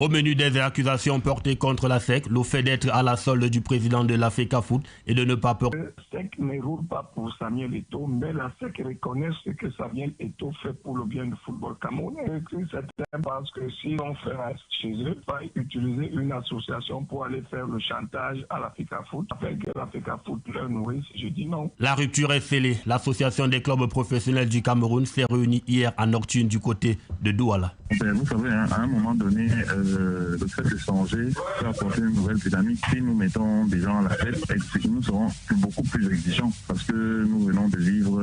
Au menu des accusations portées contre la SEC, le fait d'être à la solde du président de la FECAFOOT et de ne pas peur. La SEC ne roule pas pour Samuel Eto'o, mais la SEC reconnaît ce que Samuel Eto'o fait pour le bien du football camerounais. Certains pensent que si on fait chez eux, il faut utiliser une association pour aller faire le chantage à la FECAFOOT, afin que la FECAFOOT leur nourrisse. Je dis non. La rupture est scellée. L'association des clubs professionnels du Cameroun s'est réunie hier à Nocturne du côté de Douala. Vous savez, à un moment donné, le fait de changer peut apporter une nouvelle dynamique. Si nous mettons des gens à la tête, nous serons beaucoup plus exigeants parce que nous venons de vivre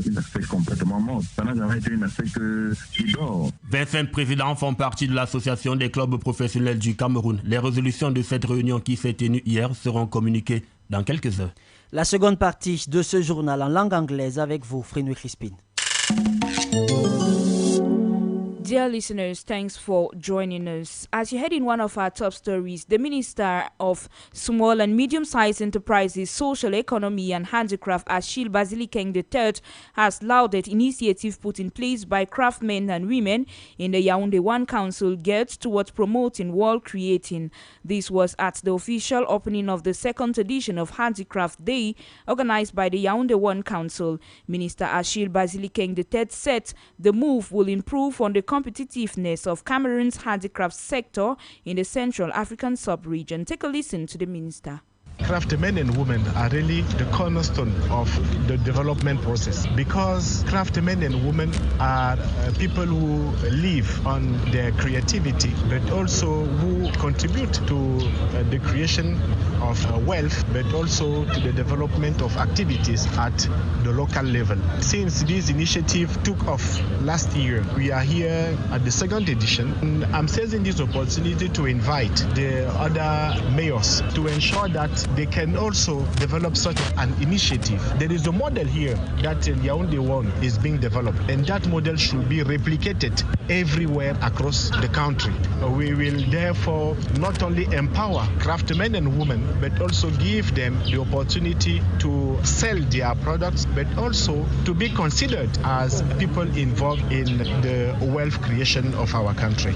une aspect complètement morte. Ça n'a jamais été une aspect qui dort. 25 présidents font partie de l'association des clubs professionnels du Cameroun. Les résolutions de cette réunion qui s'est tenue hier seront communiquées dans quelques heures. La seconde partie de ce journal en langue anglaise avec vous, Frénois Crispin. Dear listeners, thanks for joining us. As you heard in one of our top stories, the Minister of Small and Medium-Sized Enterprises, Social Economy and Handicraft, Achille Basilikeng III, has lauded initiatives put in place by craftsmen and women in the Yaoundé One Council geared towards promoting world creating. This was at the official opening of the second edition of Handicraft Day, organized by the Yaoundé One Council. Minister Achille Basilikeng III said the move will improve on the competitiveness of Cameroon's handicraft sector in the Central African sub-region. Take a listen to the minister. Craftsmen and women are really the cornerstone of the development process because craftsmen and women are people who live on their creativity but also who contribute to the creation of wealth but also to the development of activities at the local level. Since this initiative took off last year, we are here at the second edition. And I'm seizing this opportunity to invite the other mayors to ensure that they can also develop such an initiative. There is a model here that Yaoundé One is being developed, and that model should be replicated everywhere across the country. We will therefore not only empower craftsmen and women, but also give them the opportunity to sell their products, but also to be considered as people involved in the wealth creation of our country.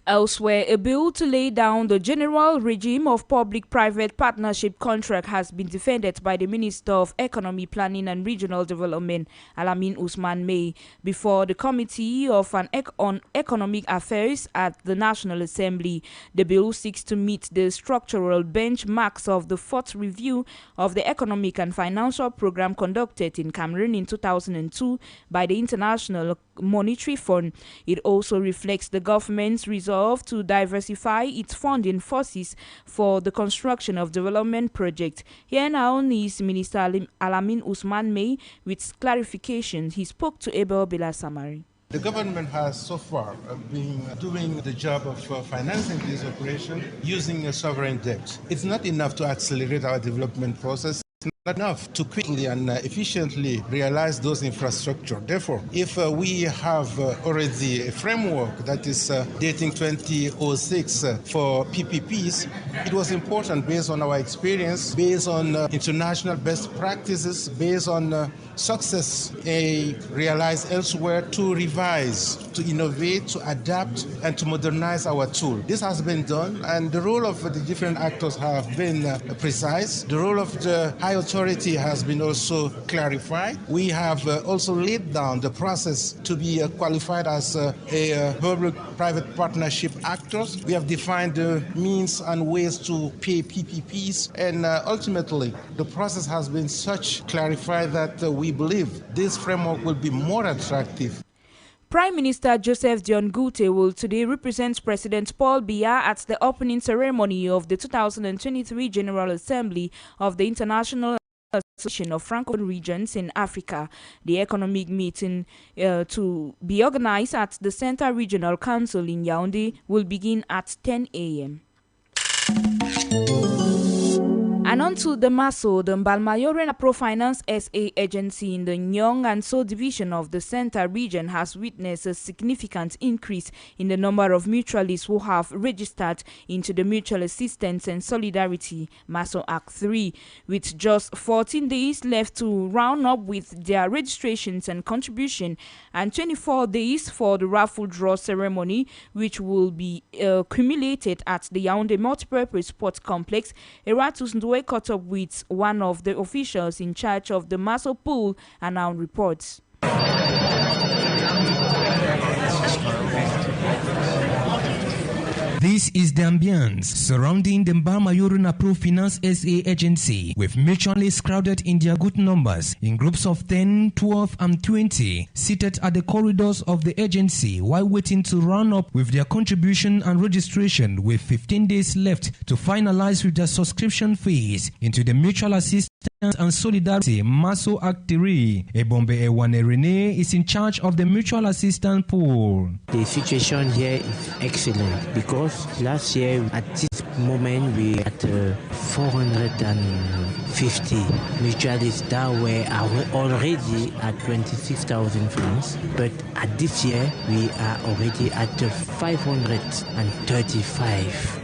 Elsewhere, a bill to lay down the general regime of public-private partnership contract has been defended by the Minister of Economy, Planning and Regional Development, Alamin Ousmane May, before the Committee on Economic Affairs at the National Assembly. The bill seeks to meet the structural benchmarks of the fourth review of the economic and financial program conducted in Cameroon in 2002 by the International Monetary Fund. It also reflects the government's resolve to diversify its funding forces for the construction of development projects. Here now is Minister Alamin Ousmane May with clarification. He spoke to Abel Bela Samari. The government has so far been doing the job of financing this operation using a sovereign debt. It's not enough to accelerate our development process. Not enough to quickly and efficiently realize those infrastructure. Therefore, if we have already a framework that is dating 2006 for PPPs, it was important based on our experience, based on international best practices, based on success realized elsewhere to revise, to innovate, to adapt, and to modernize our tool. This has been done, and the role of the different actors have been precise. The role of the high authority has been also clarified. We have also laid down the process to be qualified as a public-private partnership actors. We have defined the means and ways to pay PPPs, and ultimately the process has been such clarified that we believe this framework will be more attractive. Prime Minister Joseph Dion Gute will today represent President Paul Biya at the opening ceremony of the 2023 General Assembly of the International Association of Francophone Regions in Africa. The economic meeting to be organized at the Center Regional Council in Yaoundé will begin at 10 a.m. And on to the MASO, the Mbalmayoren Microfinance SA agency in the Nyong and So division of the Center region has witnessed a significant increase in the number of mutualists who have registered into the Mutual Assistance and Solidarity MASO Act 3, with just 14 days left to round up with their registrations and contribution, and 24 days for the raffle draw ceremony, which will be accumulated at the Yaoundé Multipurpose Sports Complex. Eratus Ndwe caught up with one of the officials in charge of the MASO pool and now reports. This is the ambience surrounding the Mbalmayoren Microfinance SA agency, with mutualists crowded in their good numbers in groups of 10, 12 and 20 seated at the corridors of the agency while waiting to round up with their contribution and registration, with 15 days left to finalize with their subscription fees into the Mutual Assistance and Solidarity MASO Act 3. Ebombe Ewane Rene is in charge of the Mutual Assistance Pool. The situation here is excellent because last year at this moment we had 450 mutualists that were already at 26,000 francs, but at this year we are already at 535.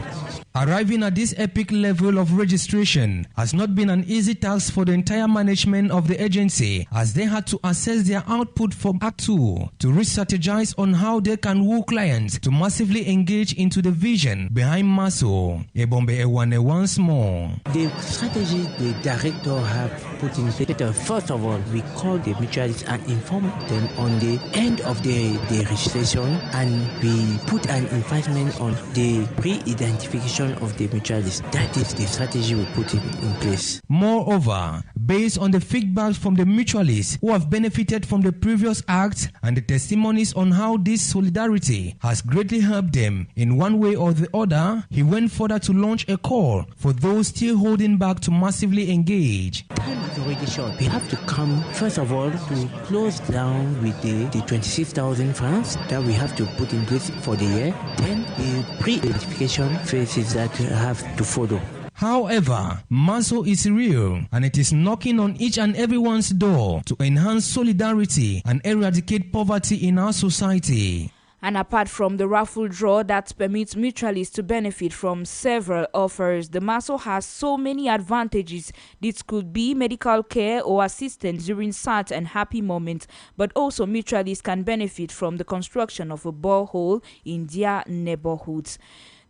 Arriving at this epic level of registration has not been an easy task for the entire management of the agency, as they had to assess their output from Act 2 to re-strategize on how they can woo clients to massively engage into the vision behind MASO. Ebombe Ewane once more. The strategy the director have put in place, first of all, we call the mutualists and inform them on the end of the registration, and we put an investment on the pre-identification of the mutualists. That is the strategy we put in place. Moreover, based on the feedback from the mutualists who have benefited from the previous acts and the testimonies on how this solidarity has greatly helped them in one way or the other, he went further to launch a call for those still holding back to massively engage. Time is already short. We have to come, first of all, to close down with the 26,000 francs that we have to put in place for the year. Then the pre-identification phases that have to follow. However, MASO is real, and it is knocking on each and everyone's door to enhance solidarity and eradicate poverty in our society. And apart from the raffle draw that permits mutualists to benefit from several offers, the MASO has so many advantages. This could be medical care or assistance during sad and happy moments, but also mutualists can benefit from the construction of a borehole in their neighborhoods.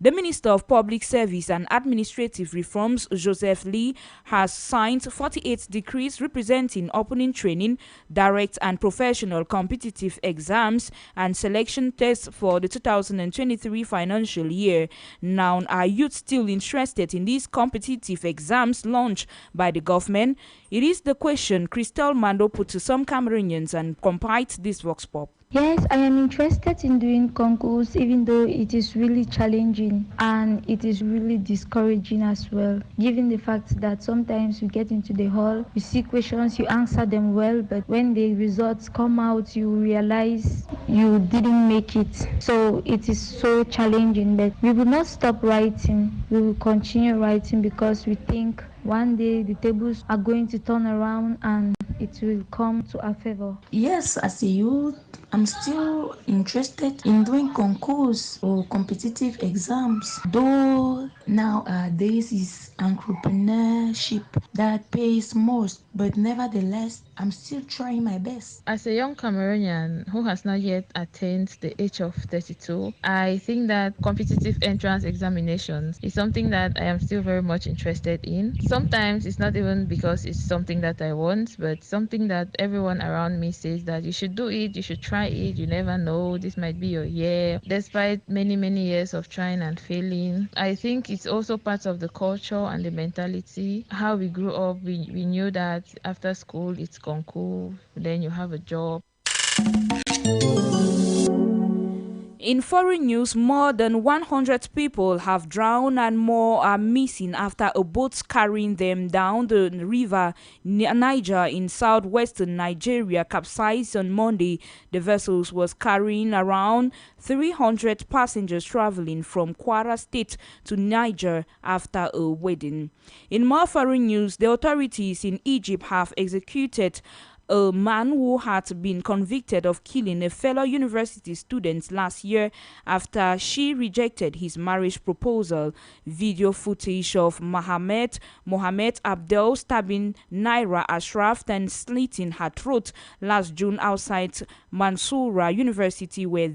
The Minister of Public Service and Administrative Reforms, Joseph Lee, has signed 48 decrees representing opening training, direct and professional competitive exams, and selection tests for the 2023 financial year. Now, are youth still interested in these competitive exams launched by the government? It is the question Christelle Mando put to some Cameroonians and compiled this Vox Pop. Yes, I am interested in doing concours, even though it is really challenging and it is really discouraging as well, given the fact that sometimes you get into the hall, you see questions, you answer them well, but when the results come out, you realize you didn't make it. So it is so challenging, but we will not stop writing. We will continue writing because we think one day the tables are going to turn around and it will come to our favor. Yes, as a youth, I'm still interested in doing concours or competitive exams, though nowadays is entrepreneurship that pays most, but nevertheless, I'm still trying my best. As a young Cameroonian who has not yet attained the age of 32, I think that competitive entrance examinations is something that I am still very much interested in. Sometimes it's not even because it's something that I want, but something that everyone around me says that you should do it, you should try it, you never know, this might be your year. Despite many years of trying and failing, I think it's also part of the culture and the mentality. How we grew up, we knew that after school it's concours, then you have a job. In foreign news, more than 100 people have drowned and more are missing after a boat carrying them down the river Niger in southwestern Nigeria capsized on Monday. The vessel was carrying around 300 passengers traveling from Kwara State to Niger after a wedding. In more foreign news, the authorities in Egypt have executed a man who had been convicted of killing a fellow university student last year after she rejected his marriage proposal. Video footage of Mohammed Abdel stabbing Naira Ashraf and slitting her throat last June outside Mansoura University where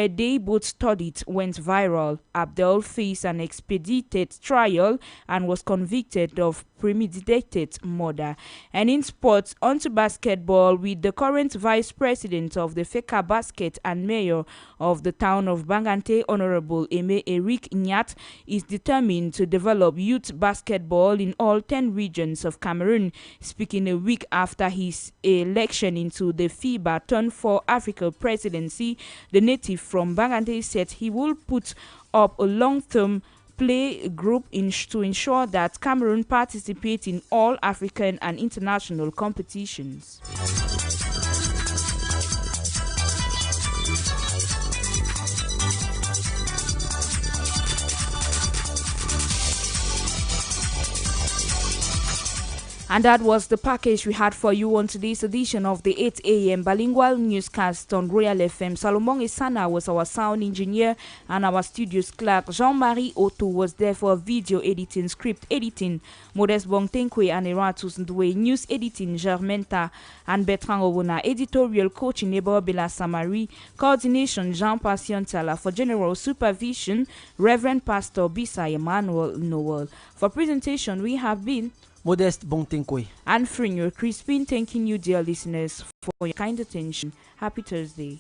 they both studied went viral. Abdel faced an expedited trial and was convicted of premeditated murder. And in sports, onto basketball, with the current vice president of the Feka Basket and mayor of the town of Bangante, Honorable Aimé Eric Nyat, is determined to develop youth basketball in all 10 regions of Cameroon. Speaking a week after his election into the FIBA Turn for Africa presidency, the native from Bangante said he will put up a long-term play group to ensure that Cameroon participates in all African and international competitions. And that was the package we had for you on today's edition of the 8 a.m. bilingual newscast on Royal FM. Salomon Isana was our sound engineer and our studios clerk. Jean-Marie Otto was there for video editing, script editing. Modeste Bongtenkwe and Eratus Ndwe, news editing, Germenta and Bertrand Owona, editorial coaching, Nebo Bela Samari, coordination, Jean Passion Tala, for general supervision, Reverend Pastor Bisa Emmanuel Noel. For presentation, we have been Modeste Bontenkwe and Frinyo Crispin, thanking you, dear listeners, for your kind attention. Happy Thursday.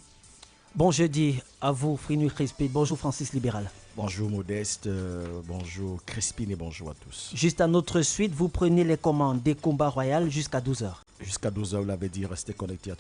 Bon jeudi à vous, Frinyo Crispin. Bonjour, Francis Libéral. Bonjour, Modeste. Bonjour, Crispin, et bonjour à tous. Juste à notre suite, vous prenez les commandes d'Ekomba Royal jusqu'à 12h. Jusqu'à 12h, vous l'avez dit, restez connectés à tout.